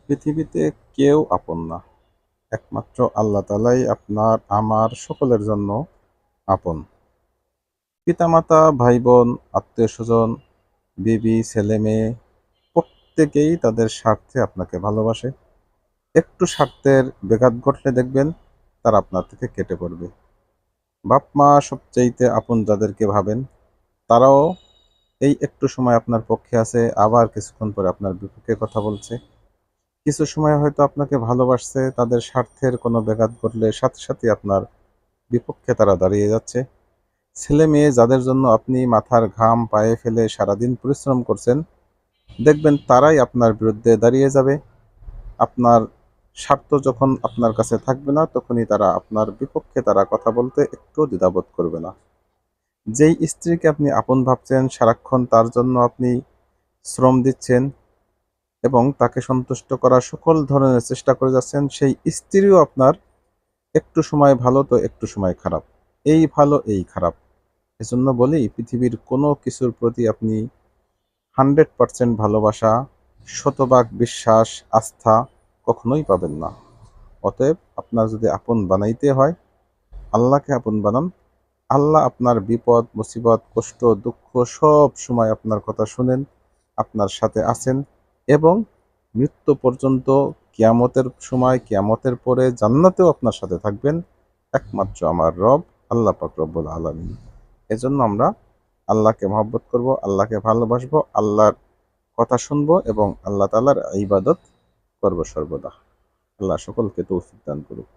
পৃথিবীতে কেউ আপন না, একমাত্র আল্লাহ তাআলাই আপনার আমার সকলের জন্য আপন। পিতামাতা, ভাই বোন, আত্মীয় স্বজন, বিবি, ছেলে মেয়ে প্রত্যেকেই তাদের স্বার্থে আপনাকে ভালোবাসে। একটু স্বার্থের ব্যাঘাত ঘটলে দেখবেন তারা আপনার থেকে কেটে পড়বে। বাপ মা সবচাইতে আপন যাদেরকে ভাবেন, তারাও এই একটু সময় আপনার পক্ষে আছে, আবার কিছুক্ষণ পরে আপনার বিপক্ষে কথা বলছে। কিছু সময় হয়তো আপনাকে ভালোবাসছে, তাদের স্বার্থের কোনো ব্যাঘাত ঘটলে সাথে সাথে আপনার বিপক্ষে তারা দাঁড়িয়ে যাচ্ছে। ছেলে মেয়ে যাদের জন্য আপনি মাথার ঘাম পায়ে ফেলে সারাদিন পরিশ্রম করছেন, দেখবেন তারাই আপনার বিরুদ্ধে দাঁড়িয়ে যাবে। আপনার স্বার্থ যখন আপনার কাছে থাকবে না, তখনই তারা আপনার বিপক্ষে তারা কথা বলতে একটুও দ্বিধাবোধ করবে না। যেই স্ত্রীকে আপনি আপন ভাবছেন, সারাক্ষণ তার জন্য আপনি শ্রম দিচ্ছেন এবং তাকে সন্তুষ্ট করার সকল ধরনের চেষ্টা করে যাচ্ছেন, সেই স্ত্রীও আপনার একটু সময় ভালো তো একটু সময় খারাপ। এই ভালো এই খারাপ। এজন্য বলি, পৃথিবীর কোনো কিছুর প্রতি আপনি 100% ভালোবাসা, শতভাগ বিশ্বাস, আস্থা কখনোই পাবেন না। অতএব আপনার যদি আপন বানাইতে হয়, আল্লাহকে আপন বানান। আল্লাহ আপনার বিপদ, মুসিবত, কষ্ট, দুঃখ সব সময় আপনার কথা শুনেন, আপনার সাথে আছেন এবং মৃত্যু পর্যন্ত, কিয়ামতের সময়, কিয়ামতের পরে জান্নাতেও আপনার সাথে থাকবেন একমাত্র আমার রব আল্লাহ পাক রব্বুল আলামিন। এজন্য আমরা আল্লাহকে মহব্বত করব, আল্লাহকে ভালোবাসবো, আল্লাহর কথা শুনবো এবং আল্লাহ তাআলার ইবাদত করব সর্বদা। আল্লাহ সকলকে তৌফিক দান করুক।